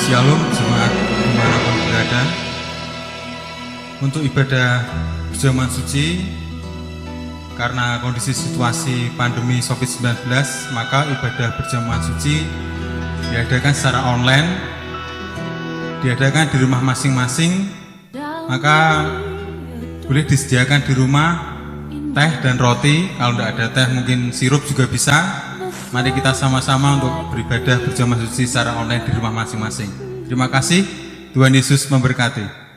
Shalom jemaat dimanapun berada. Untuk ibadah berjamaah suci, karena kondisi situasi pandemi COVID-19, maka ibadah berjamaah suci diadakan secara online, diadakan di rumah masing-masing. Maka boleh disediakan di rumah teh dan roti. Kalau tidak ada teh mungkin sirup juga bisa. Mari kita sama-sama untuk beribadah berjamaah suci secara online di rumah masing-masing. Terima kasih, Tuhan Yesus memberkati.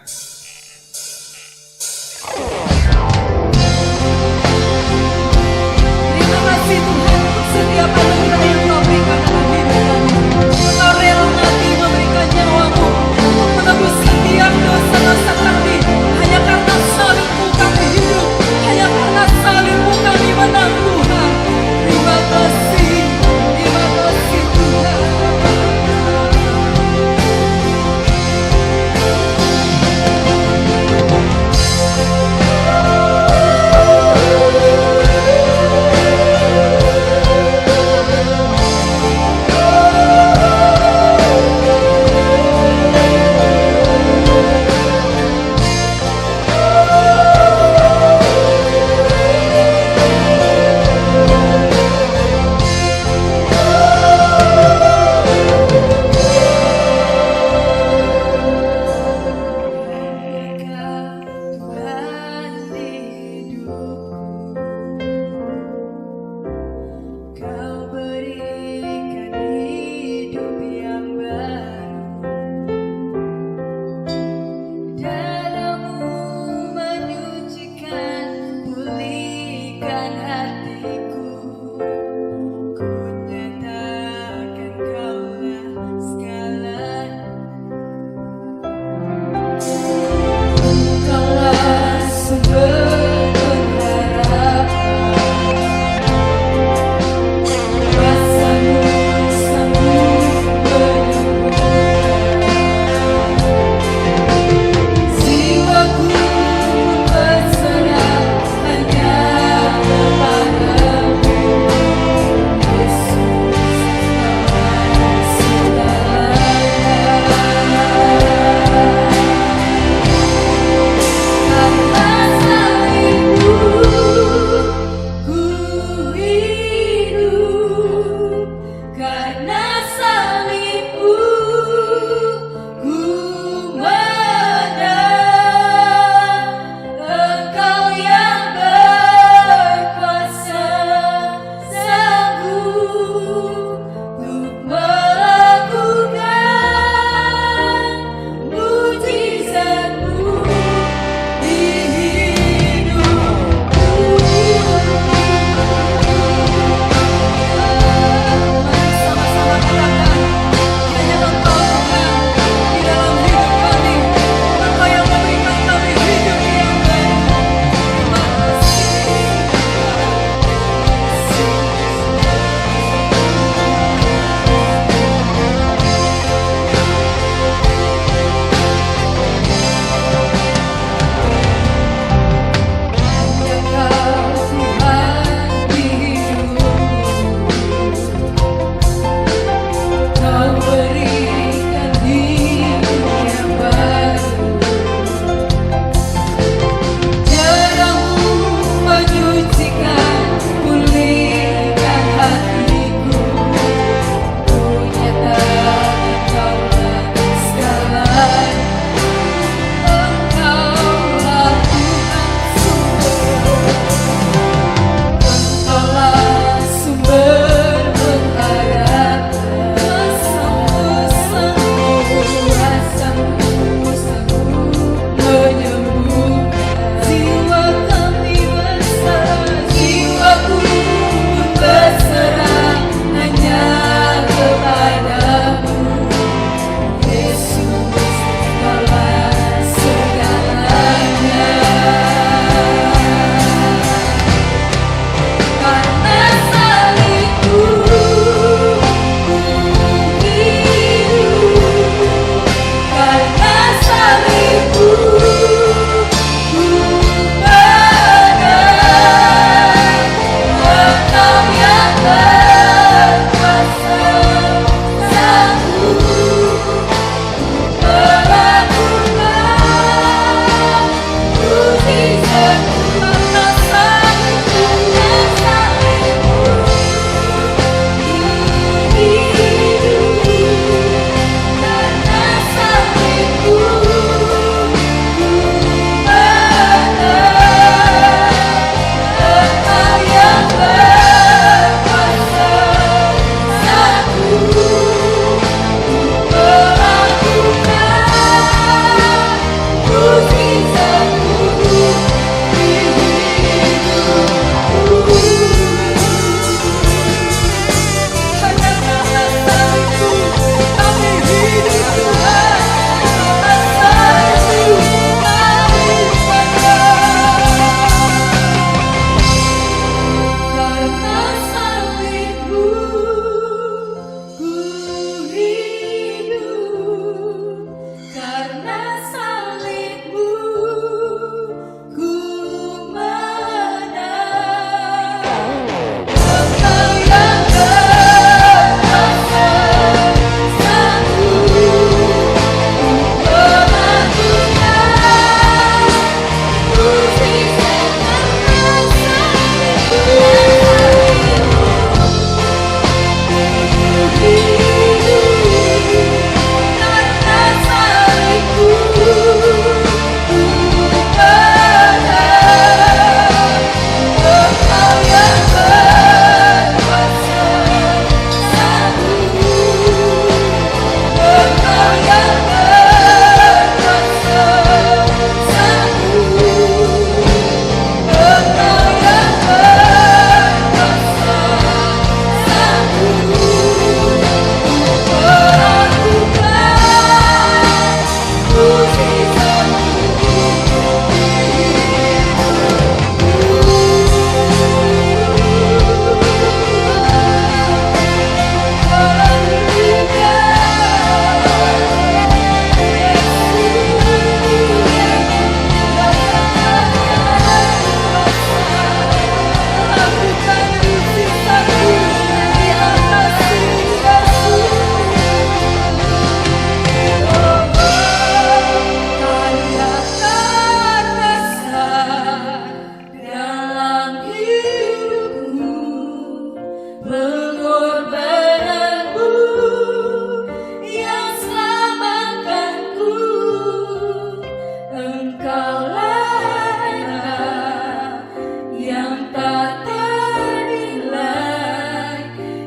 tak ternilai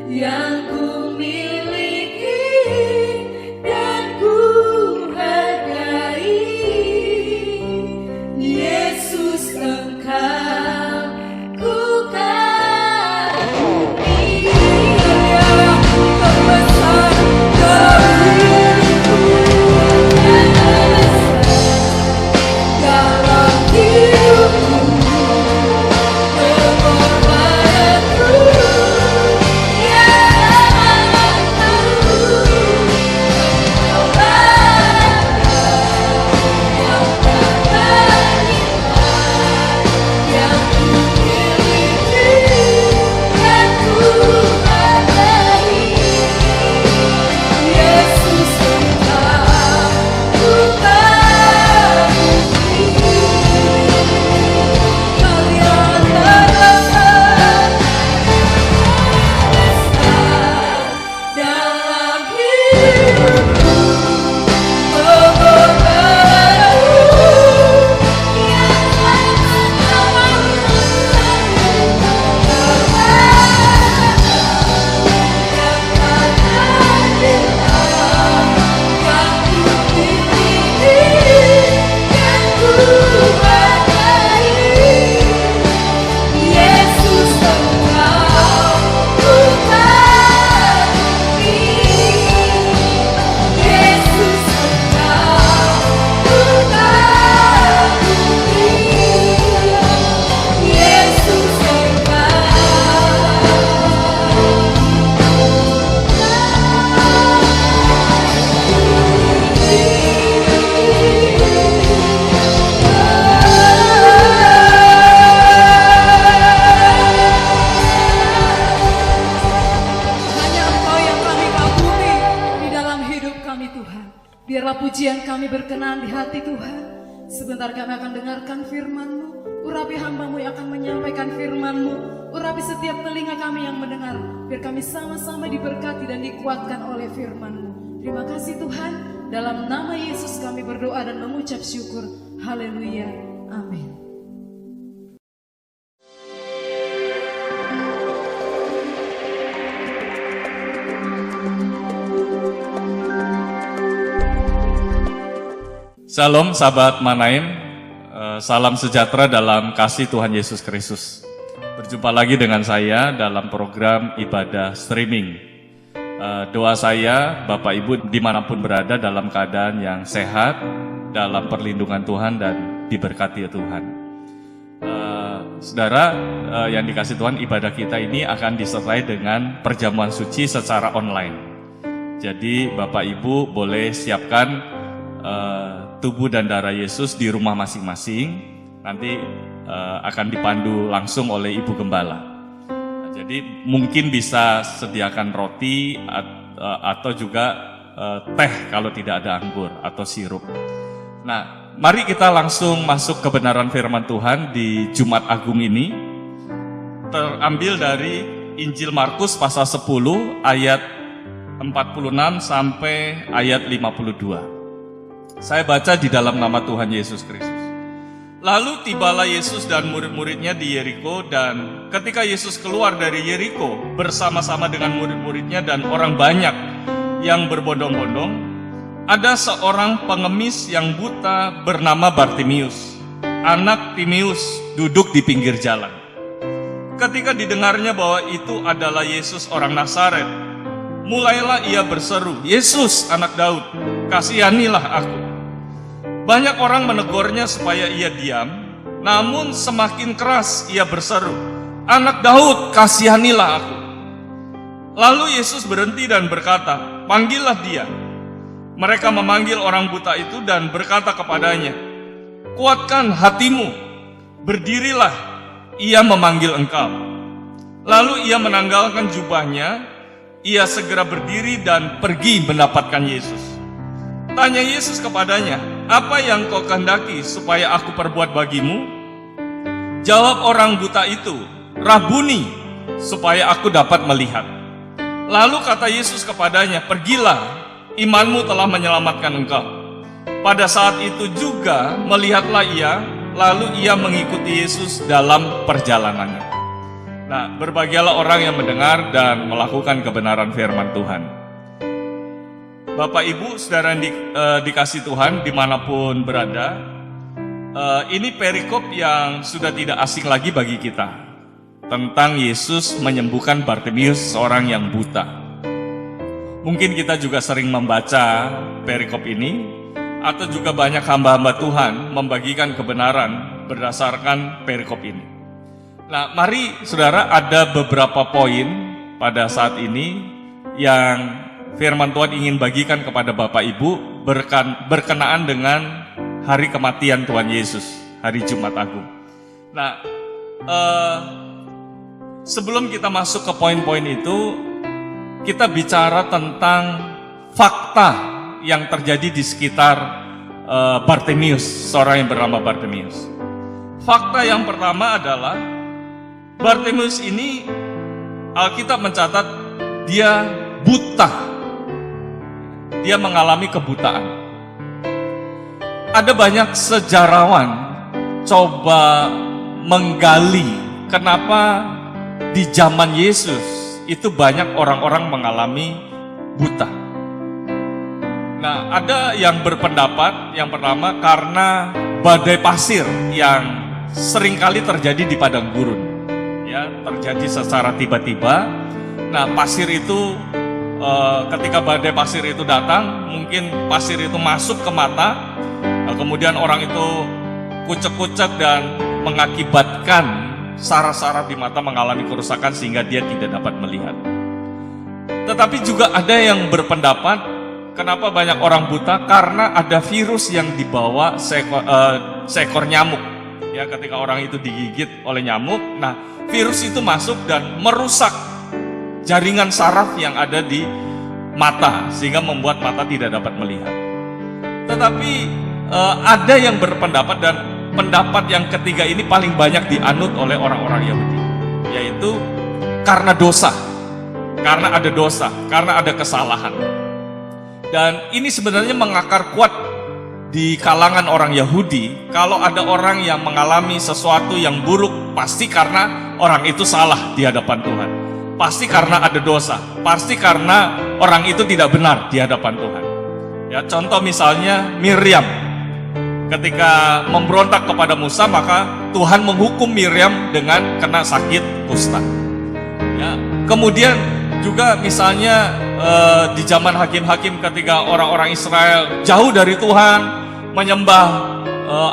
yang ku miliki dan ku hargai. Yesus, Engkau ku kagumi. Yang terbesar dalam hidupku, yang terbesar dalam hidupku, pengorbananku yang tahu yang tak ternilai yang ku miliki dan ku hargai. Yesus, Engkau ku kagumi. Kau yang terbesar dalam hidupku, pengorbananku yang Yesus, Engkau ku kagumi. Yesus, Engkau ku kagumi. Yesus, hanya Engkau yang kami kagumi di dalam hidup kami, Tuhan. Biarlah pujian kami berkenan di hati, Tuhan. Sebentar kami akan dengarkan firman-Mu. Urapi hamba-Mu yang akan menyampaikan firman-Mu. Urapi setiap telinga kami yang mendengar. Biar kami sama-sama diberkati dan dikuatkan oleh firman-Mu. Terima kasih, Tuhan. Dalam nama Yesus kami berdoa dan mengucap syukur. Haleluya. Amin. Shalom sahabat Manaim, salam sejahtera dalam kasih Tuhan Yesus Kristus. Berjumpa lagi dengan saya dalam program ibadah streaming. Doa saya Bapak Ibu dimanapun berada dalam keadaan yang sehat, dalam perlindungan Tuhan dan diberkati Tuhan. Saudara yang dikasih Tuhan, ibadah kita ini akan disertai dengan perjamuan suci secara online. Jadi Bapak Ibu boleh siapkan tubuh dan darah Yesus di rumah masing-masing. Nanti akan dipandu langsung oleh Ibu Gembala. Jadi mungkin bisa sediakan roti atau juga teh kalau tidak ada anggur atau sirup. Nah, mari kita langsung masuk kebenaran firman Tuhan di Jumat Agung ini. Terambil dari Injil Markus pasal 10 ayat 46 sampai ayat 52. Saya baca di dalam nama Tuhan Yesus Kristus. Lalu tibalah Yesus dan murid-muridnya di Yeriko, dan ketika Yesus keluar dari Yeriko bersama-sama dengan murid-muridnya dan orang banyak yang berbondong-bondong, ada seorang pengemis yang buta bernama Bartimius, anak Timeus, duduk di pinggir jalan. Ketika didengarnya bahwa itu adalah Yesus orang Nazaret, mulailah ia berseru, "Yesus, anak Daud, kasihanilah aku." Banyak orang menegurnya supaya ia diam, namun semakin keras ia berseru, "Anak Daud, kasihanilah aku." Lalu Yesus berhenti dan berkata, "Panggillah dia." Mereka memanggil orang buta itu dan berkata kepadanya, "Kuatkan hatimu, berdirilah, ia memanggil engkau." Lalu ia menanggalkan jubahnya, ia segera berdiri dan pergi mendapatkan Yesus. Tanya Yesus kepadanya, "Apa yang kau kehendaki supaya aku perbuat bagimu?" Jawab orang buta itu, "Rabuni, supaya aku dapat melihat." Lalu kata Yesus kepadanya, "Pergilah, imanmu telah menyelamatkan engkau." Pada saat itu juga melihatlah ia, lalu ia mengikuti Yesus dalam perjalanannya. Nah, berbahagialah orang yang mendengar dan melakukan kebenaran firman Tuhan. Bapak Ibu, saudara yang dikasih Tuhan dimanapun berada, ini perikop yang sudah tidak asing lagi bagi kita, tentang Yesus menyembuhkan Bartimius, seorang yang buta. Mungkin kita juga sering membaca perikop ini, atau juga banyak hamba-hamba Tuhan membagikan kebenaran berdasarkan perikop ini. Nah, mari saudara, ada beberapa poin pada saat ini yang firman Tuhan ingin bagikan kepada Bapak Ibu berkenaan dengan hari kematian Tuhan Yesus, hari Jumat Agung. Nah, sebelum kita masuk ke poin-poin itu, kita bicara tentang fakta yang terjadi di sekitar Bartimius, seorang yang bernama Bartimius. Fakta yang pertama adalah Bartimius ini, Alkitab mencatat dia buta. Dia mengalami kebutaan. Ada banyak sejarawan coba menggali kenapa di zaman Yesus itu banyak orang-orang mengalami buta. Nah, ada yang berpendapat yang pertama karena badai pasir yang seringkali terjadi di padang gurun. Ya, terjadi secara tiba-tiba. Nah, pasir itu ketika badai pasir itu datang, mungkin pasir itu masuk ke mata, kemudian orang itu kucek-kucek dan mengakibatkan saraf-saraf di mata mengalami kerusakan sehingga dia tidak dapat melihat. Tetapi juga ada yang berpendapat kenapa banyak orang buta, karena ada virus yang dibawa seekor nyamuk. Ya, ketika orang itu digigit oleh nyamuk, nah virus itu masuk dan merusak jaringan saraf yang ada di mata sehingga membuat mata tidak dapat melihat. Tetapi ada yang berpendapat, dan pendapat yang ketiga ini paling banyak dianut oleh orang-orang Yahudi, yaitu karena dosa, karena ada dosa, karena ada kesalahan. Dan ini sebenarnya mengakar kuat di kalangan orang Yahudi. Kalau ada orang yang mengalami sesuatu yang buruk, pasti karena orang itu salah di hadapan Tuhan. Pasti karena ada dosa, pasti karena orang itu tidak benar di hadapan Tuhan. Ya, contoh misalnya Miriam, ketika memberontak kepada Musa, maka Tuhan menghukum Miriam dengan kena sakit kusta. Ya, kemudian juga misalnya di zaman hakim-hakim, ketika orang-orang Israel jauh dari Tuhan, menyembah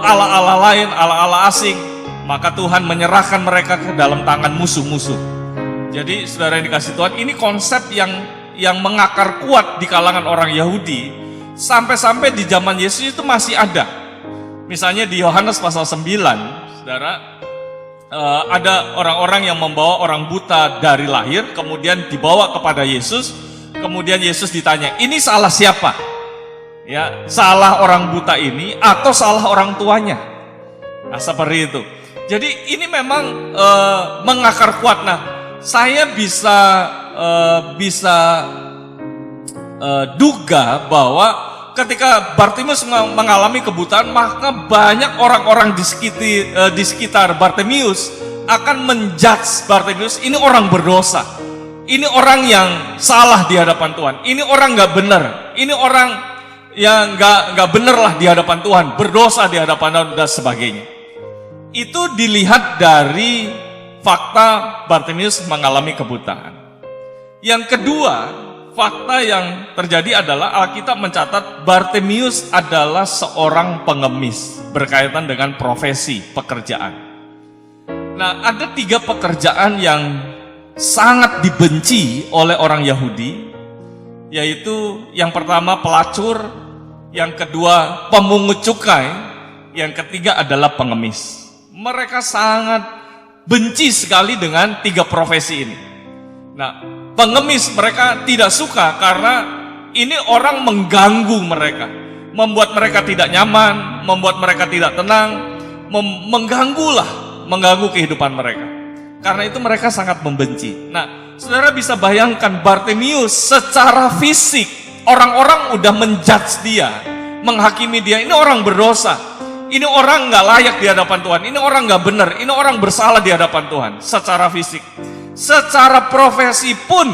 ala-ala lain, ala-ala asing, maka Tuhan menyerahkan mereka ke dalam tangan musuh-musuh. Jadi saudara yang dikasih Tuhan, ini konsep yang mengakar kuat di kalangan orang Yahudi, sampai-sampai di zaman Yesus itu masih ada. Misalnya di Yohanes pasal 9, saudara, ada orang-orang yang membawa orang buta dari lahir, kemudian dibawa kepada Yesus, kemudian Yesus ditanya, ini salah siapa? Ya, salah orang buta ini atau salah orang tuanya? Nah, seperti itu. Jadi ini memang mengakar kuat. Nah, saya bisa duga bahwa ketika Bartimius mengalami kebutaan, maka banyak orang-orang di sekitar Bartimius akan menjudge Bartimius, ini orang berdosa, ini orang yang salah di hadapan Tuhan, ini orang nggak benar, ini orang yang nggak benar lah di hadapan Tuhan, berdosa di hadapan Tuhan dan sebagainya. Itu dilihat dari fakta Bartimius mengalami kebutaan. Yang kedua, fakta yang terjadi adalah Alkitab mencatat Bartimius adalah seorang pengemis berkaitan dengan profesi pekerjaan. Nah, ada 3 pekerjaan yang sangat dibenci oleh orang Yahudi, yaitu yang pertama pelacur, yang kedua pemungut cukai, yang ketiga adalah pengemis. Mereka sangat benci sekali dengan 3 profesi ini. Nah, pengemis mereka tidak suka karena ini orang mengganggu mereka, membuat mereka tidak nyaman, membuat mereka tidak tenang, mengganggu kehidupan mereka. Karena itu mereka sangat membenci. Nah, saudara bisa bayangkan Bartimius secara fisik, orang-orang udah menjudge dia, menghakimi dia, ini orang berdosa, ini orang nggak layak di hadapan Tuhan, ini orang nggak benar, ini orang bersalah di hadapan Tuhan secara fisik. Secara profesi pun,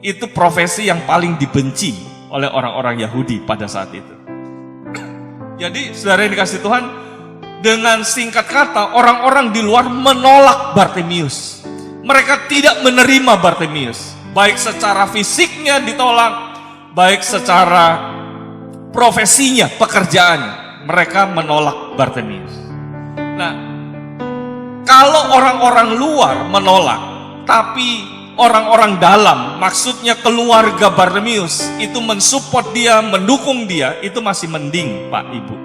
itu profesi yang paling dibenci oleh orang-orang Yahudi pada saat itu. Jadi saudara yang dikasih Tuhan, dengan singkat kata, orang-orang di luar menolak Bartimius. Mereka tidak menerima Bartimius. Baik secara fisiknya ditolak, baik secara profesinya, pekerjaannya. Mereka menolak Bartimius. Nah, kalau orang-orang luar menolak, tapi orang-orang dalam, maksudnya keluarga Bartimius, itu mensupport dia, mendukung dia, itu masih mending, Pak Ibu.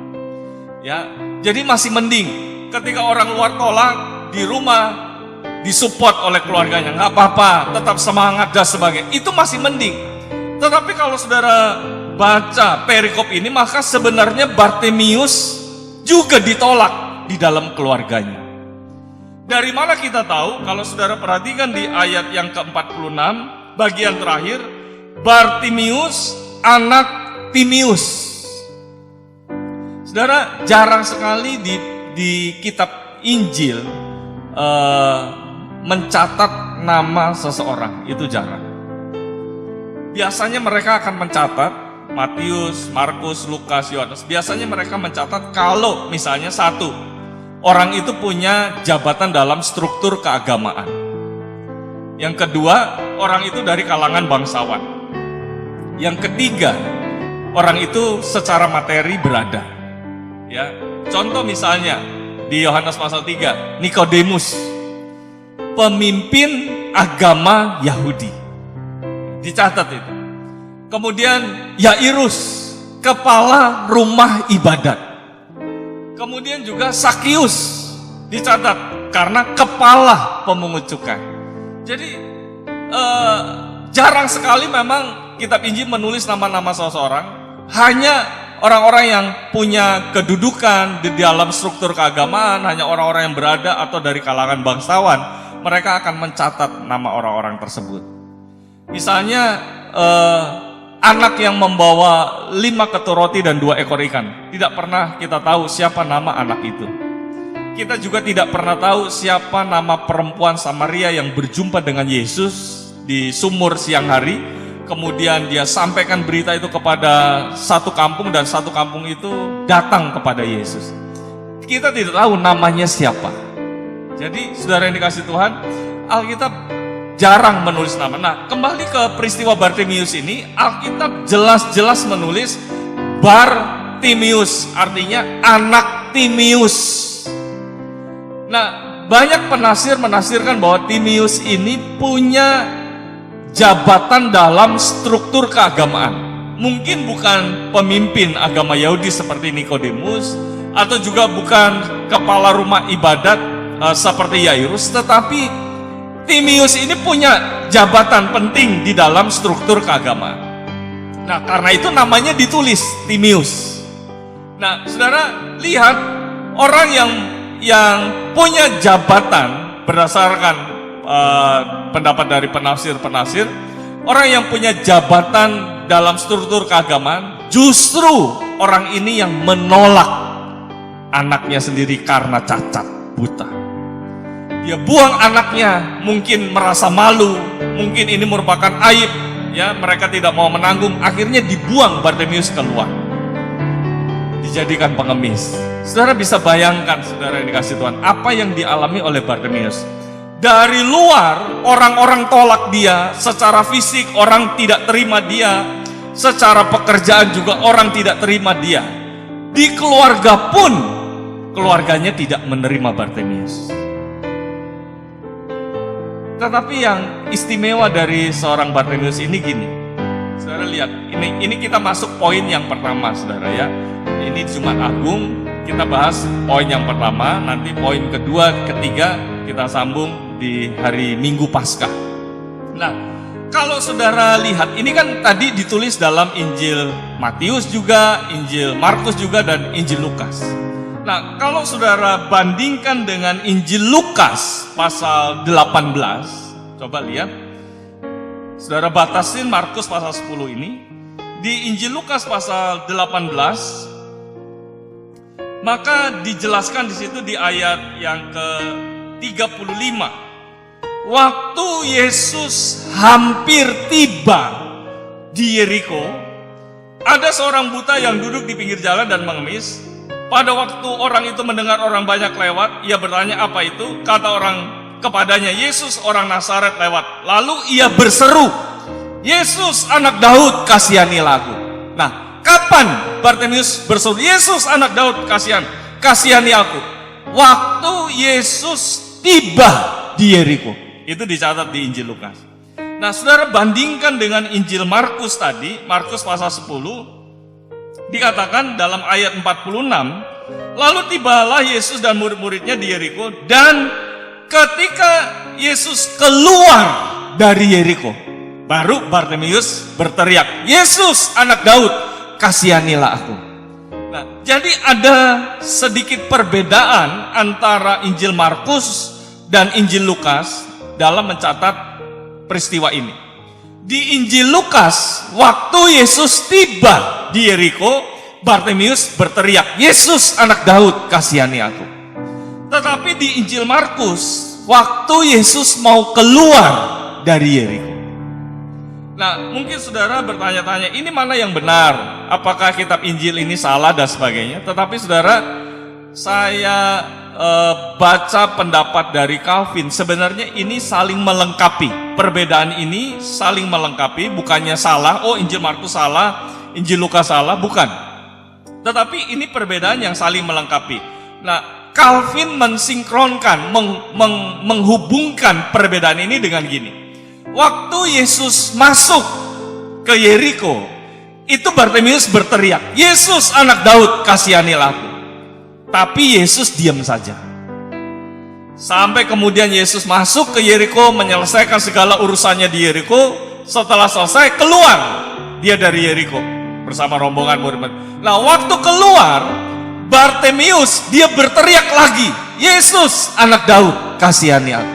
Ya, jadi masih mending. Ketika orang luar tolak, di rumah disupport oleh keluarganya, nggak apa-apa, tetap semangat dan sebagainya, itu masih mending. Tetapi kalau saudara baca perikop ini, maka sebenarnya Bartimius juga ditolak di dalam keluarganya. Dari mana kita tahu? Kalau saudara perhatikan di ayat yang ke-46, bagian terakhir, Bartimius anak Timius. Saudara, jarang sekali di kitab Injil mencatat nama seseorang, itu jarang. Biasanya mereka akan mencatat Matius, Markus, Lukas, Yohanes. Biasanya mereka mencatat kalau misalnya satu orang itu punya jabatan dalam struktur keagamaan. Yang kedua, orang itu dari kalangan bangsawan. Yang ketiga, orang itu secara materi berada. Ya, contoh misalnya di Yohanes pasal 3, Nikodemus, pemimpin agama Yahudi. Dicatat itu. Kemudian Yairus, kepala rumah ibadat. Kemudian juga Sakius, dicatat karena kepala pemungut cukai. Jadi jarang sekali memang kitab Injil menulis nama-nama seseorang. Hanya orang-orang yang punya kedudukan di dalam struktur keagamaan, hanya orang-orang yang berada atau dari kalangan bangsawan, mereka akan mencatat nama orang-orang tersebut. Misalnya anak yang membawa 5 ketur roti dan 2 ekor ikan. Tidak pernah kita tahu siapa nama anak itu. Kita juga tidak pernah tahu siapa nama perempuan Samaria yang berjumpa dengan Yesus di sumur siang hari. Kemudian dia sampaikan berita itu kepada satu kampung dan satu kampung itu datang kepada Yesus. Kita tidak tahu namanya siapa. Jadi saudara yang dikasih Tuhan, Alkitab jarang menulis nama. Nah, kembali ke peristiwa Bartimius ini, Alkitab jelas-jelas menulis Bartimius, artinya anak Timius. Nah, banyak penafsir menafsirkan bahwa Timius ini punya jabatan dalam struktur keagamaan. Mungkin bukan pemimpin agama Yahudi seperti Nikodemus, atau juga bukan kepala rumah ibadat seperti Yairus, tetapi Timius ini punya jabatan penting di dalam struktur keagamaan. Nah, karena itu namanya ditulis Timius. Nah, saudara lihat orang yang punya jabatan berdasarkan pendapat dari penafsir, orang yang punya jabatan dalam struktur keagamaan, justru orang ini yang menolak anaknya sendiri karena cacat, buta. Dia buang anaknya, mungkin merasa malu, mungkin ini merupakan aib, ya mereka tidak mau menanggung, akhirnya dibuang Bartimius keluar, dijadikan pengemis. Saudara bisa bayangkan, saudara yang dikasih Tuhan, apa yang dialami oleh Bartimius. Dari luar, orang-orang tolak dia, secara fisik orang tidak terima dia, secara pekerjaan juga orang tidak terima dia. Di keluarga pun, keluarganya tidak menerima Bartimius. Tetapi yang istimewa dari seorang Bartimius ini gini, saudara lihat, ini kita masuk poin yang pertama, saudara ya. Ini Jumat Agung, kita bahas poin yang pertama, nanti poin kedua, ketiga kita sambung di hari Minggu Paskah. Nah, kalau saudara lihat, ini kan tadi ditulis dalam Injil Matius juga, Injil Markus juga, dan Injil Lukas. Nah, kalau saudara bandingkan dengan Injil Lukas pasal 18, coba lihat. Saudara batasin Markus pasal 10 ini. Di Injil Lukas pasal 18, Maka dijelaskan di situ di ayat yang ke-35. Waktu Yesus hampir tiba di Yeriko, ada seorang buta yang duduk di pinggir jalan dan mengemis. Pada waktu orang itu mendengar orang banyak lewat, ia bertanya apa itu. Kata orang kepadanya, Yesus orang Nazaret lewat. Lalu ia berseru, Yesus anak Daud, kasihanilah aku. Nah, kapan Bartimius berseru, Yesus anak Daud, kasihani aku? Waktu Yesus tiba di Yeriko. Itu dicatat di Injil Lukas. Nah, saudara, bandingkan dengan Injil Markus tadi, Markus pasal 10, dikatakan dalam ayat 46, lalu tibalah Yesus dan murid-muridnya di Yeriko, dan ketika Yesus keluar dari Yeriko, baru Bartimius berteriak, Yesus anak Daud, kasihanilah aku. Nah, jadi ada sedikit perbedaan antara Injil Markus dan Injil Lukas dalam mencatat peristiwa ini. Di Injil Lukas, waktu Yesus tiba di Yeriko, Bartimius berteriak, Yesus anak Daud, kasihani aku. Tetapi di Injil Markus, waktu Yesus mau keluar dari Yeriko. Nah, mungkin saudara bertanya-tanya, ini mana yang benar? Apakah kitab Injil ini salah dan sebagainya? Tetapi saudara, saya baca pendapat dari Calvin, sebenarnya ini saling melengkapi. Perbedaan ini saling melengkapi, bukannya salah, oh Injil Markus salah, Injil Lukas salah, bukan. Tetapi ini perbedaan yang saling melengkapi. Nah, Calvin mensinkronkan, menghubungkan perbedaan ini dengan gini. Waktu Yesus masuk ke Yeriko, itu Bartimius berteriak, Yesus anak Daud, kasihanilah aku. Tapi Yesus diam saja. Sampai kemudian Yesus masuk ke Yeriko, menyelesaikan segala urusannya di Yeriko. Setelah selesai, keluar dia dari Yeriko bersama rombongan murid-murid. Nah, waktu keluar, Bartimius dia berteriak lagi, Yesus anak Daud, kasihani aku.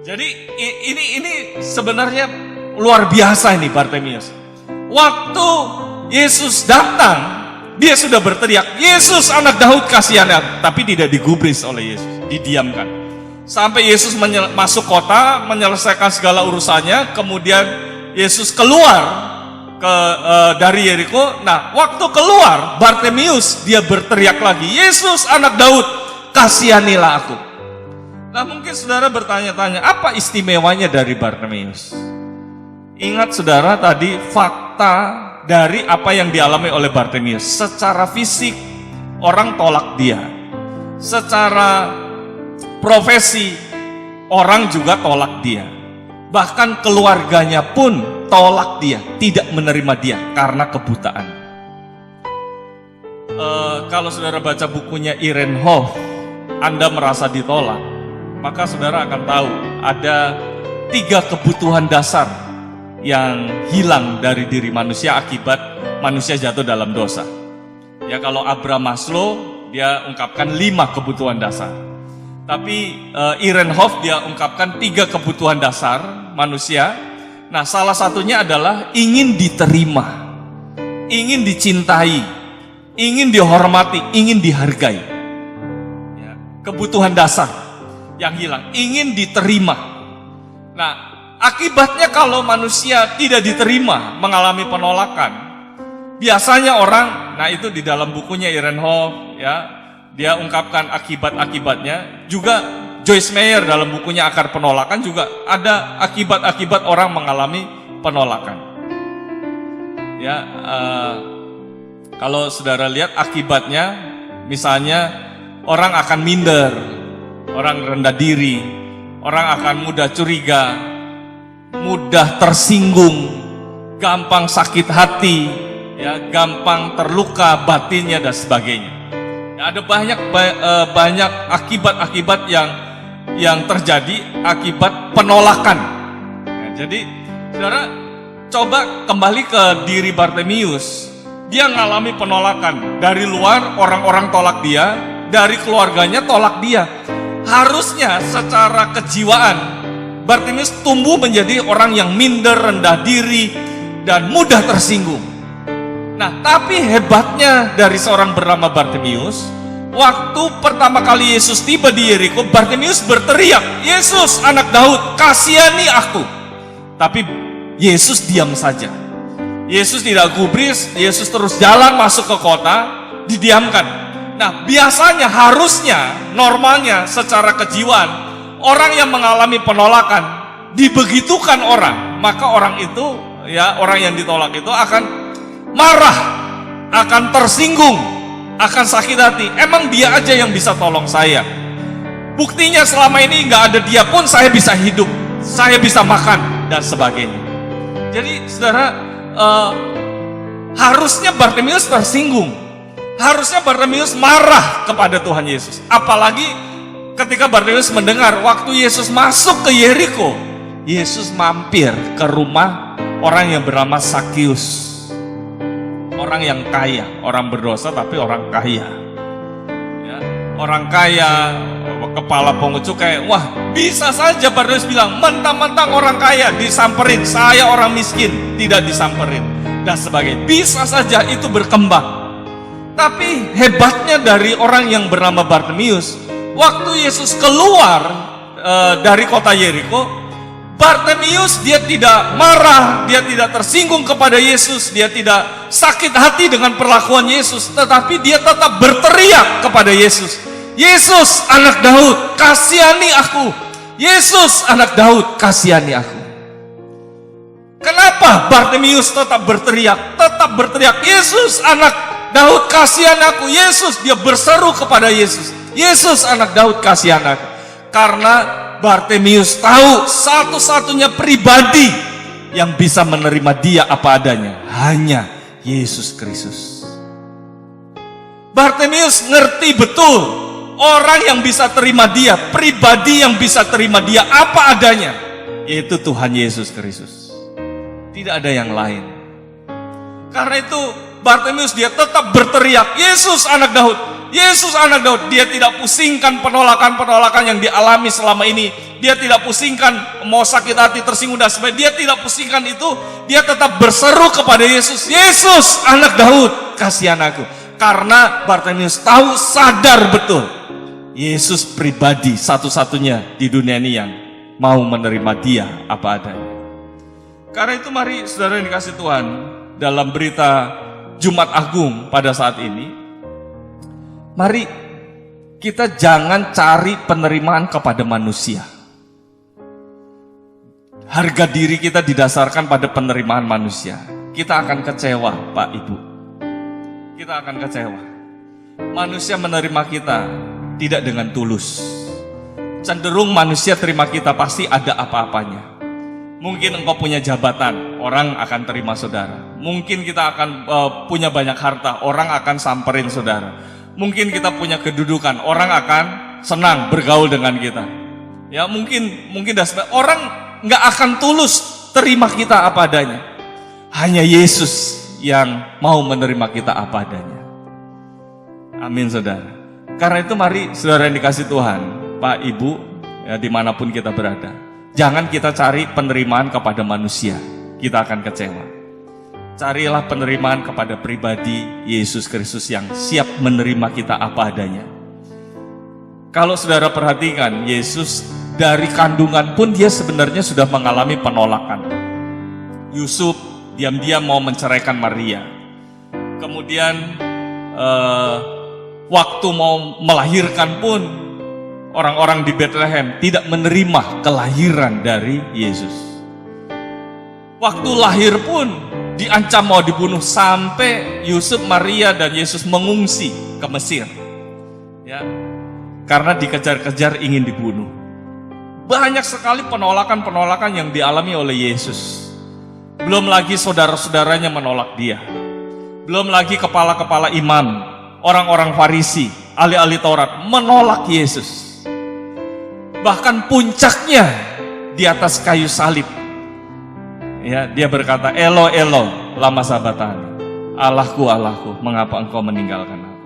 Jadi ini sebenarnya luar biasa ini Bartimius. Waktu Yesus datang, dia sudah berteriak, Yesus anak Daud, kasihani aku. Tapi tidak digubris oleh Yesus, didiamkan. Sampai Yesus masuk kota, menyelesaikan segala urusannya, kemudian Yesus keluar dari Yeriko. Nah, waktu keluar, Bartimius dia berteriak lagi, Yesus anak Daud, kasihanilah aku. Nah, mungkin saudara bertanya-tanya, apa istimewanya dari Bartimius? Ingat saudara tadi fakta dari apa yang dialami oleh Bartimius. Secara fisik, orang tolak dia. Secara profesi, orang juga tolak dia. Bahkan keluarganya pun tolak dia, tidak menerima dia karena kebutaan. Kalau saudara baca bukunya Irene Hoff, Anda merasa ditolak, maka saudara akan tahu ada 3 kebutuhan dasar yang hilang dari diri manusia akibat manusia jatuh dalam dosa. Ya, kalau Abraham Maslow dia ungkapkan 5 kebutuhan dasar. Tapi Irene Hoff dia ungkapkan 3 kebutuhan dasar manusia. Nah, salah satunya adalah ingin diterima, ingin dicintai, ingin dihormati, ingin dihargai. Ya, kebutuhan dasar yang hilang, ingin diterima. Nah, akibatnya kalau manusia tidak diterima, mengalami penolakan, biasanya orang, nah itu di dalam bukunya Irene Hoff, ya, dia ungkapkan akibat-akibatnya. Juga Joyce Meyer dalam bukunya Akar Penolakan juga ada akibat-akibat orang mengalami penolakan. Ya, kalau saudara lihat akibatnya, misalnya orang akan minder, orang rendah diri, orang akan mudah curiga, mudah tersinggung, gampang sakit hati, ya, gampang terluka batinnya dan sebagainya. Ya, ada banyak akibat-akibat yang terjadi akibat penolakan. Ya, jadi, saudara coba kembali ke diri Bartimius. Dia mengalami penolakan dari luar, orang-orang tolak dia, dari keluarganya tolak dia. Harusnya secara kejiwaan Bartimius tumbuh menjadi orang yang minder, rendah diri, dan mudah tersinggung. Nah, tapi hebatnya dari seorang bernama Bartimius, waktu pertama kali Yesus tiba di Yeriko, Bartimius berteriak, "Yesus, anak Daud, kasihani aku." Tapi Yesus diam saja. Yesus tidak gubris, Yesus terus jalan masuk ke kota, didiamkan. Nah, biasanya, harusnya, normalnya, secara kejiwaan, orang yang mengalami penolakan, dibegitukan orang, maka orang itu, ya, orang yang ditolak itu akan marah, akan tersinggung, akan sakit hati. Emang dia aja yang bisa tolong saya. Buktinya selama ini nggak ada dia pun saya bisa hidup, saya bisa makan, dan sebagainya. Jadi saudara, harusnya Bartimius tersinggung. Harusnya Bartimius marah kepada Tuhan Yesus. Apalagi ketika Bartimius mendengar waktu Yesus masuk ke Yeriko, Yesus mampir ke rumah orang yang bernama Sakius. Orang yang kaya, orang berdosa tapi orang kaya. Ya, orang kaya, kepala pungut cukai. Wah, bisa saja Bartimius bilang, mentang-mentang orang kaya disamperin, saya orang miskin tidak disamperin, dan sebagainya. Bisa saja itu berkembang. Tapi hebatnya dari orang yang bernama Bartimius, waktu Yesus keluar dari kota Yeriko, Bartimius dia tidak marah, dia tidak tersinggung kepada Yesus, dia tidak sakit hati dengan perlakuan Yesus, tetapi dia tetap berteriak kepada Yesus, "Yesus, anak Daud, kasihani aku. Yesus, anak Daud, kasihani aku." Kenapa Bartimius tetap berteriak? Tetap berteriak, "Yesus, anak Daud, kasihani aku." Yesus, dia berseru kepada Yesus, "Yesus, anak Daud, kasihani aku." Karena Bartimius tahu satu-satunya pribadi yang bisa menerima dia apa adanya hanya Yesus Kristus. Bartimius ngerti betul orang yang bisa terima dia, pribadi yang bisa terima dia apa adanya, yaitu Tuhan Yesus Kristus. Tidak ada yang lain. Karena itu Bartimius dia tetap berteriak, "Yesus, anak Daud, Yesus, anak Daud." Dia tidak pusingkan penolakan-penolakan yang dialami selama ini. Dia tidak pusingkan mau sakit hati, tersinggung, dan sebagainya. Dia tidak pusingkan itu. Dia tetap berseru kepada Yesus, "Yesus, anak Daud, kasihan aku." Karena Bartimius tahu, sadar betul, Yesus pribadi satu-satunya di dunia ini yang mau menerima dia apa adanya. Karena itu mari saudara yang dikasih Tuhan, dalam berita Jumat Agung pada saat ini, mari kita jangan cari penerimaan kepada manusia. Harga diri kita didasarkan pada penerimaan manusia. Kita akan kecewa, Pak Ibu. Kita akan kecewa. Manusia menerima kita tidak dengan tulus. Cenderung manusia terima kita pasti ada apa-apanya. Mungkin engkau punya jabatan, orang akan terima saudara. Mungkin kita akan punya banyak harta, orang akan samperin saudara. Mungkin kita punya kedudukan, orang akan senang bergaul dengan kita. Ya mungkin orang nggak akan tulus terima kita apa adanya. Hanya Yesus yang mau menerima kita apa adanya. Amin saudara. Karena itu mari saudara yang dikasih Tuhan, Pak Ibu, ya, dimanapun kita berada, jangan kita cari penerimaan kepada manusia, kita akan kecewa. Carilah penerimaan kepada pribadi Yesus Kristus yang siap menerima kita apa adanya. Kalau saudara perhatikan, Yesus dari kandungan pun dia sebenarnya sudah mengalami penolakan. Yusuf diam-diam mau menceraikan Maria. Kemudian waktu mau melahirkan pun orang-orang di Bethlehem tidak menerima kelahiran dari Yesus. Waktu lahir pun diancam mau dibunuh, sampai Yusuf, Maria, dan Yesus mengungsi ke Mesir. Ya, karena dikejar-kejar ingin dibunuh. Banyak sekali penolakan-penolakan yang dialami oleh Yesus. Belum lagi saudara-saudaranya menolak dia. Belum lagi kepala-kepala imam, orang-orang Farisi, ahli-ahli Taurat menolak Yesus. Bahkan puncaknya di atas kayu salib. Ya, dia berkata, "Elo, Elo, lama sabatani. Allahku, Allahku, mengapa engkau meninggalkan aku?"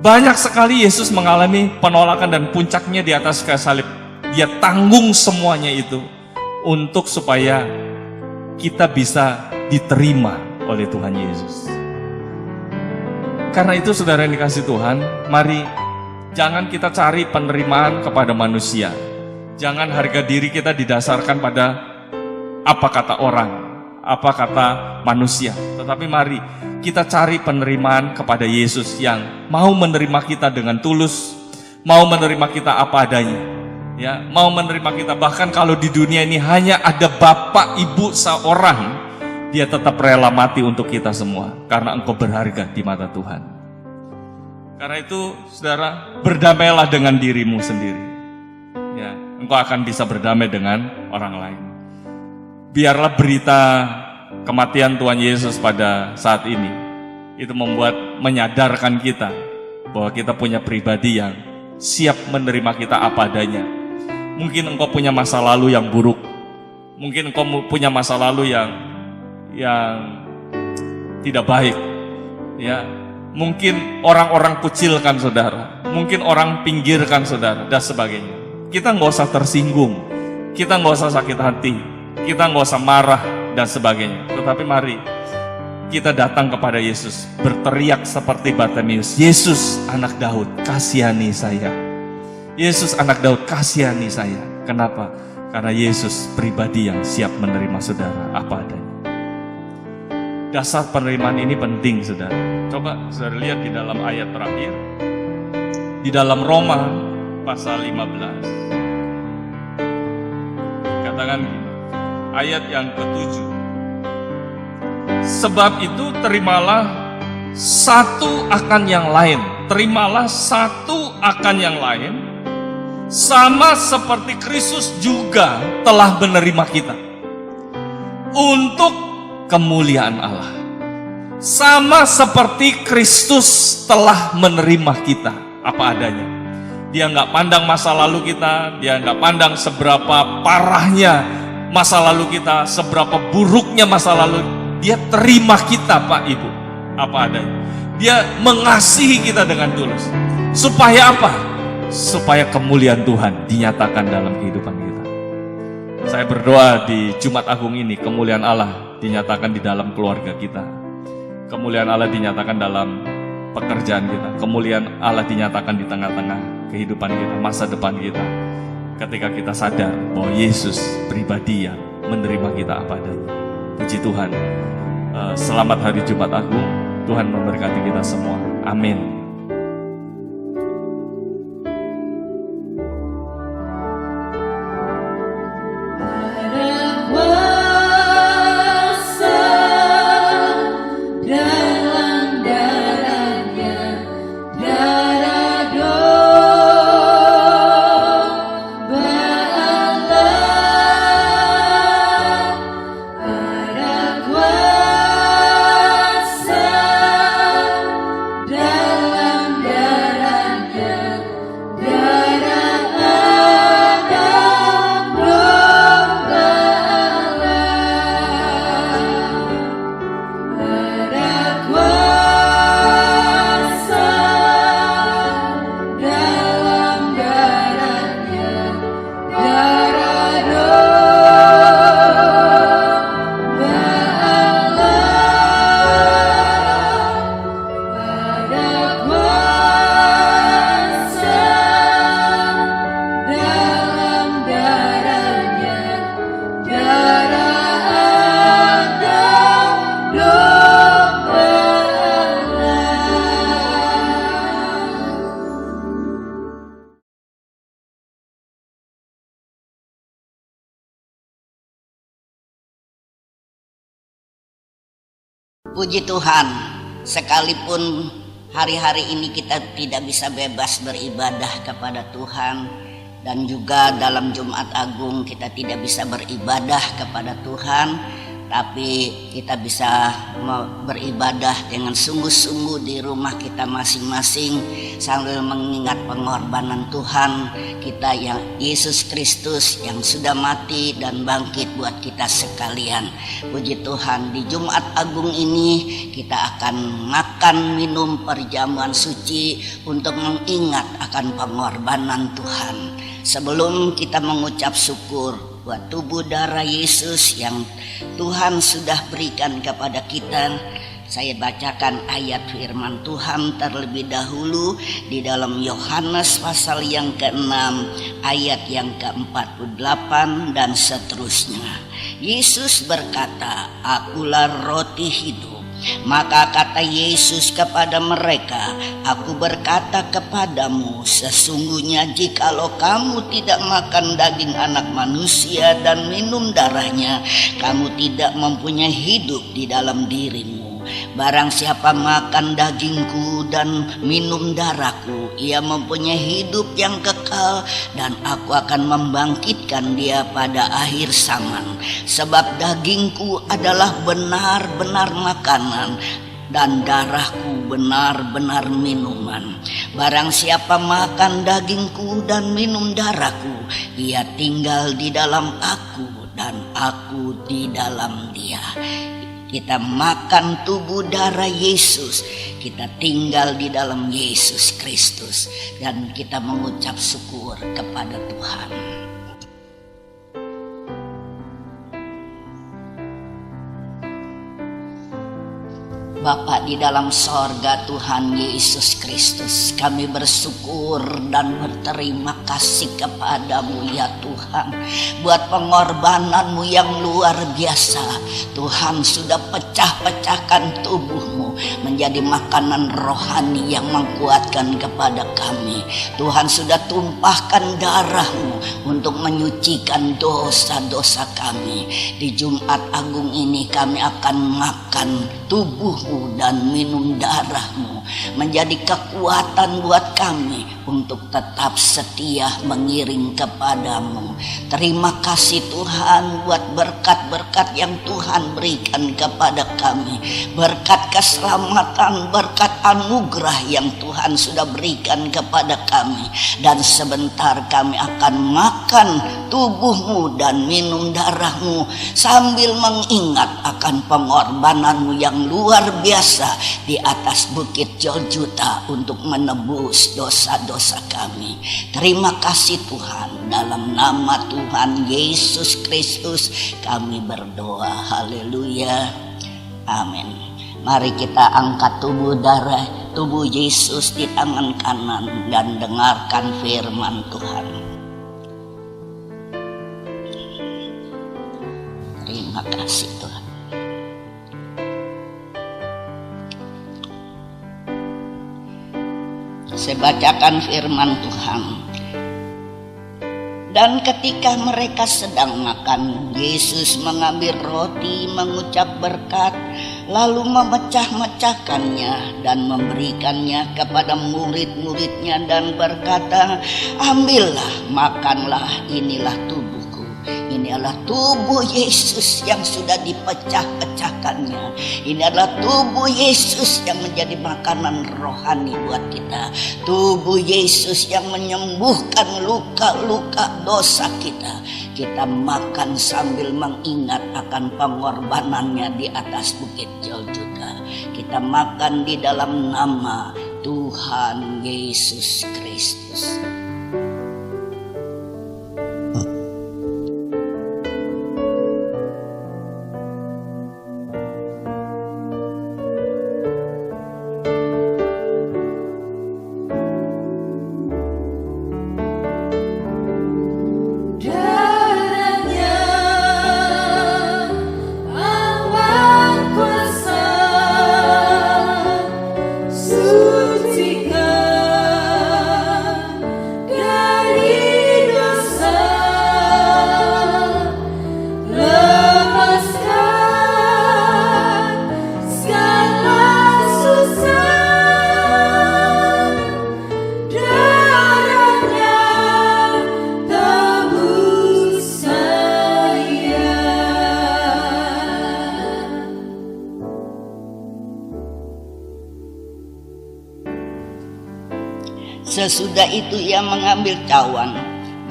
Banyak sekali Yesus mengalami penolakan dan puncaknya di atas kayu salib. Dia tanggung semuanya itu untuk supaya kita bisa diterima oleh Tuhan Yesus. Karena itu saudara yang dikasih Tuhan, mari jangan kita cari penerimaan kepada manusia. Jangan harga diri kita didasarkan pada apa kata orang, apa kata manusia. Tetapi mari kita cari penerimaan kepada Yesus yang mau menerima kita dengan tulus, mau menerima kita apa adanya, ya, mau menerima kita bahkan kalau di dunia ini hanya ada bapak ibu seorang, dia tetap rela mati untuk kita semua karena engkau berharga di mata Tuhan. Karena itu saudara, berdamailah dengan dirimu sendiri, ya, engkau akan bisa berdamai dengan orang lain. Biarlah berita kematian Tuhan Yesus pada saat ini itu menyadarkan kita bahwa kita punya pribadi yang siap menerima kita apa adanya. Mungkin engkau punya masa lalu yang buruk, mungkin engkau punya masa lalu yang tidak baik, ya, mungkin orang-orang kucilkan saudara, mungkin orang pinggirkan saudara dan sebagainya. Kita nggak usah tersinggung, kita nggak usah sakit hati, kita nggak usah marah dan sebagainya. Tetapi mari kita datang kepada Yesus, berteriak seperti Bartimeus, Yesus anak Daud, kasihani saya. Yesus anak Daud, kasihani saya. Kenapa? Karena Yesus pribadi yang siap menerima saudara apa adanya. Dasar penerimaan ini penting saudara. Coba saudara lihat di dalam ayat terakhir, di dalam Roma pasal 15. Katakan gini, ayat yang ke-7. Sebab itu terimalah satu akan yang lain. Terimalah satu akan yang lain, sama seperti Kristus juga telah menerima kita untuk kemuliaan Allah. Sama seperti Kristus telah menerima kita apa adanya. Dia nggak pandang masa lalu kita, dia nggak pandang seberapa parahnya masa lalu kita, seberapa buruknya masa lalu. Dia terima kita Pak Ibu apa adanya. Dia mengasihi kita dengan tulus. Supaya apa? Supaya kemuliaan Tuhan dinyatakan dalam kehidupan kita. Saya berdoa di Jumat Agung ini kemuliaan Allah dinyatakan di dalam keluarga kita. Kemuliaan Allah dinyatakan dalam pekerjaan kita. Kemuliaan Allah dinyatakan di tengah-tengah kehidupan kita, masa depan kita. Ketika kita sadar bahwa Yesus pribadi yang menerima kita apa adanya. Puji Tuhan. Selamat hari Jumat Agung. Tuhan memberkati kita semua. Amin. Puji Tuhan, sekalipun hari-hari ini kita tidak bisa bebas beribadah kepada Tuhan, dan juga dalam Jumat Agung kita tidak bisa beribadah kepada Tuhan, tapi kita bisa beribadah dengan sungguh-sungguh di rumah kita masing-masing sambil mengingat pengorbanan Tuhan kita yang Yesus Kristus yang sudah mati dan bangkit buat kita sekalian. Puji Tuhan, di Jumat Agung ini kita akan makan minum perjamuan suci untuk mengingat akan pengorbanan Tuhan. Sebelum kita mengucap syukur, buat tubuh darah Yesus yang Tuhan sudah berikan kepada kita. Saya bacakan ayat firman Tuhan terlebih dahulu di dalam Yohanes pasal yang ke-6 ayat yang ke-48 dan seterusnya. Yesus berkata, "Akulah roti hidup." Maka kata Yesus kepada mereka, "Aku berkata kepadamu, sesungguhnya jikalau kamu tidak makan daging anak manusia dan minum darahnya, kamu tidak mempunyai hidup di dalam dirimu. Barang siapa makan dagingku dan minum darahku, ia mempunyai hidup yang kekal, dan aku akan membangkitkan dia pada akhir zaman. Sebab dagingku adalah benar-benar makanan, dan darahku benar-benar minuman. Barang siapa makan dagingku dan minum darahku, ia tinggal di dalam aku, dan aku di dalam dia." Kita makan tubuh darah Yesus, kita tinggal di dalam Yesus Kristus, dan kita mengucap syukur kepada Tuhan. Bapa di dalam sorga, Tuhan Yesus Kristus, kami bersyukur dan berterima kasih kepadamu ya Tuhan, buat pengorbananmu yang luar biasa. Tuhan sudah pecah-pecahkan tubuhmu menjadi makanan rohani yang menguatkan kepada kami. Tuhan sudah tumpahkan darahmu untuk menyucikan dosa-dosa kami. Di Jumat Agung ini kami akan makan tubuhmu dan minum darahmu, menjadi kekuatan buat kami untuk tetap setia mengiring kepadamu. Terima kasih Tuhan buat berkat-berkat yang Tuhan berikan kepada kami, berkat keselamatan, berkat anugerah yang Tuhan sudah berikan kepada kami. Dan sebentar kami akan makan tubuhmu dan minum darahmu sambil mengingat akan pengorbananmu yang luar biasa di atas bukit Golgota untuk menebus dosa-dosa kami. Terima kasih Tuhan, dalam nama Tuhan Yesus Kristus kami berdoa. Haleluya, amin. Mari kita angkat tubuh Yesus di tangan kanan dan dengarkan firman Tuhan. Terima kasih Tuhan. Saya bacakan firman Tuhan. Dan ketika mereka sedang makan, Yesus mengambil roti, mengucap berkat, lalu memecah-mecahkannya dan memberikannya kepada murid-muridnya dan berkata, "Ambillah, makanlah, inilah tubuhku." Ini adalah tubuh Yesus yang sudah dipecah-pecahkannya. Ini adalah tubuh Yesus yang menjadi makanan rohani buat kita. Tubuh Yesus yang menyembuhkan luka-luka dosa kita. Kita makan sambil mengingat akan pengorbanannya di atas bukit Golgota. Kita makan di dalam nama Tuhan Yesus Kristus. Sesudah itu ia mengambil cawan,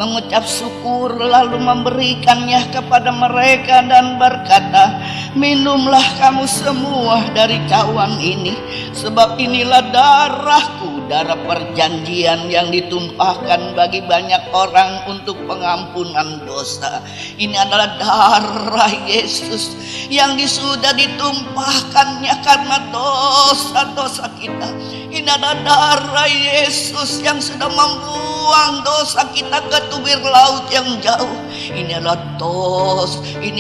mengucap syukur, lalu memberikannya kepada mereka dan berkata, "Minumlah kamu semua dari cawan ini, sebab inilah darahku, darah perjanjian yang ditumpahkan bagi banyak orang untuk pengampunan dosa. Ini adalah darah Yesus yang sudah ditumpahkannya karena dosa-dosa kita. Ini adalah darah Yesus yang sudah membuang dosa kita ke tubir laut yang jauh. Ini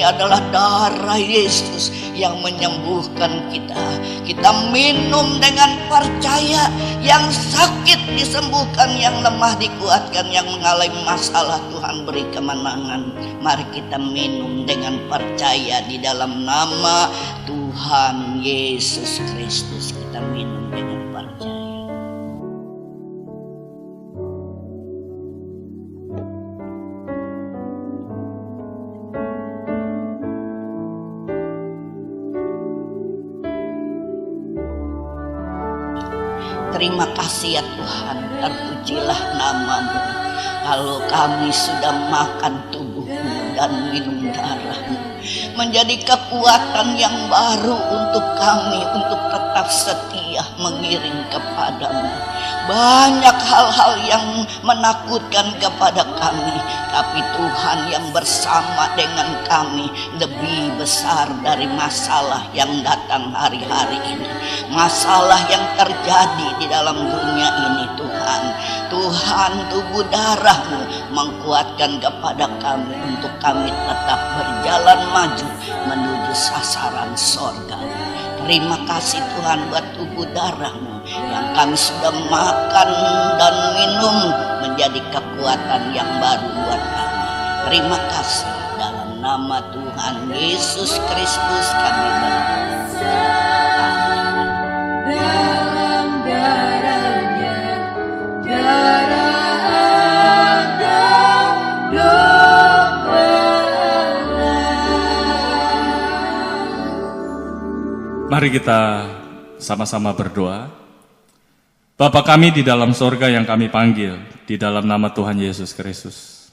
adalah darah Yesus yang menyembuhkan kita. Kita minum dengan percaya, yang sakit disembuhkan, yang lemah dikuatkan, yang mengalami masalah Tuhan beri kemenangan. Mari kita minum dengan percaya di dalam nama Tuhan Yesus Kristus. Kita minum dengan percaya. Terima kasih ya Tuhan, terpujilah nama-Mu. Kalau kami sudah makan tubuh-Mu dan minum darah-Mu, menjadi kekuatan yang baru untuk kami untuk tetap setia mengiring kepadamu. Banyak hal-hal yang menakutkan kepada kami, tapi Tuhan yang bersama dengan kami lebih besar dari masalah yang datang hari-hari ini. Masalah yang terjadi di dalam dunia ini, Tuhan. Tuhan, tubuh darah-Mu menguatkan kepada kami untuk kami tetap berjalan maju menuju sasaran sorga. Terima kasih Tuhan buat tubuh darah-Mu yang kami sudah makan dan minum menjadi kekuatan yang baru buat kami. Terima kasih, dalam nama Tuhan Yesus Kristus kami berdoa. Dalam darahnya, darah anak domba. Mari kita sama-sama berdoa. Bapa kami di dalam sorga yang kami panggil, di dalam nama Tuhan Yesus Kristus.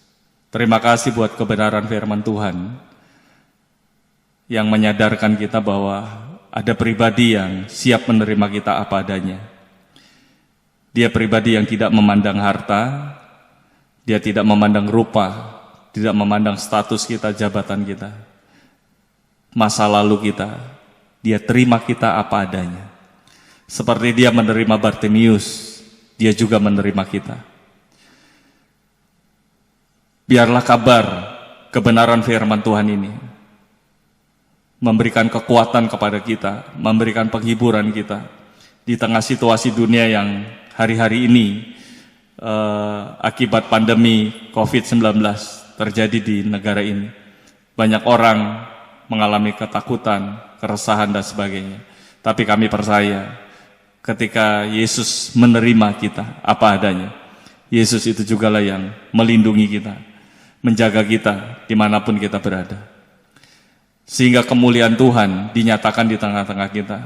Terima kasih buat kebenaran firman Tuhan yang menyadarkan kita bahwa ada pribadi yang siap menerima kita apa adanya. Dia pribadi yang tidak memandang harta, dia tidak memandang rupa, tidak memandang status kita, jabatan kita, masa lalu kita. Dia terima kita apa adanya. Seperti dia menerima Bartimius, dia juga menerima kita. Biarlah kabar kebenaran firman Tuhan ini memberikan kekuatan kepada kita, memberikan penghiburan kita di tengah situasi dunia yang hari-hari ini akibat pandemi COVID-19 terjadi di negara ini. Banyak orang mengalami ketakutan, keresahan dan sebagainya. Tapi kami percaya ketika Yesus menerima kita apa adanya, Yesus itu jugalah yang melindungi kita, menjaga kita dimanapun kita berada. Sehingga kemuliaan Tuhan dinyatakan di tengah-tengah kita.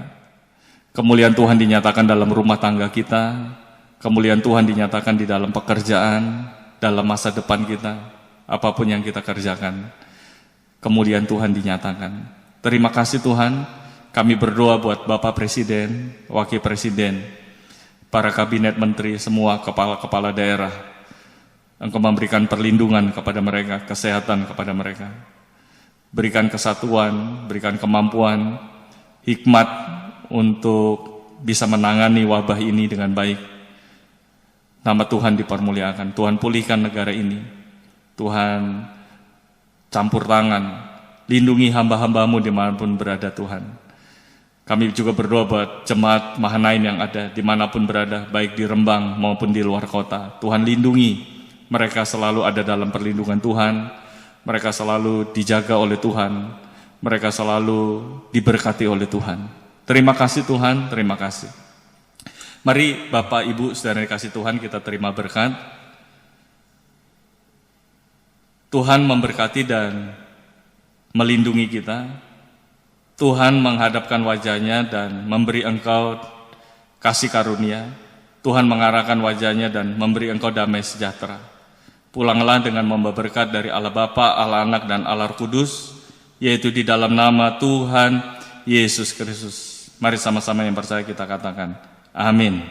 Kemuliaan Tuhan dinyatakan dalam rumah tangga kita. Kemuliaan Tuhan dinyatakan di dalam pekerjaan, dalam masa depan kita. Apapun yang kita kerjakan, kemuliaan Tuhan dinyatakan. Terima kasih Tuhan. Kami berdoa buat Bapak Presiden, Wakil Presiden, para kabinet menteri, semua kepala-kepala daerah. Engkau memberikan perlindungan kepada mereka, kesehatan kepada mereka. Berikan kesatuan, berikan kemampuan, hikmat untuk bisa menangani wabah ini dengan baik. Nama Tuhan dipermuliakan. Tuhan pulihkan negara ini. Tuhan campur tangan, lindungi hamba-hambamu dimanapun berada Tuhan. Kami juga berdoa buat jemaat Mahanaim yang ada dimanapun berada, baik di Rembang maupun di luar kota. Tuhan lindungi, mereka selalu ada dalam perlindungan Tuhan, mereka selalu dijaga oleh Tuhan, mereka selalu diberkati oleh Tuhan. Terima kasih Tuhan, terima kasih. Mari Bapak Ibu saudara kasih Tuhan, kita terima berkat. Tuhan memberkati dan melindungi kita. Tuhan menghadapkan wajahnya dan memberi engkau kasih karunia. Tuhan mengarahkan wajahnya dan memberi engkau damai sejahtera. Pulanglah dengan membawa berkat dari Allah Bapa, Allah Anak, dan Allah Roh Kudus, yaitu di dalam nama Tuhan Yesus Kristus. Mari sama-sama yang percaya kita katakan, amin.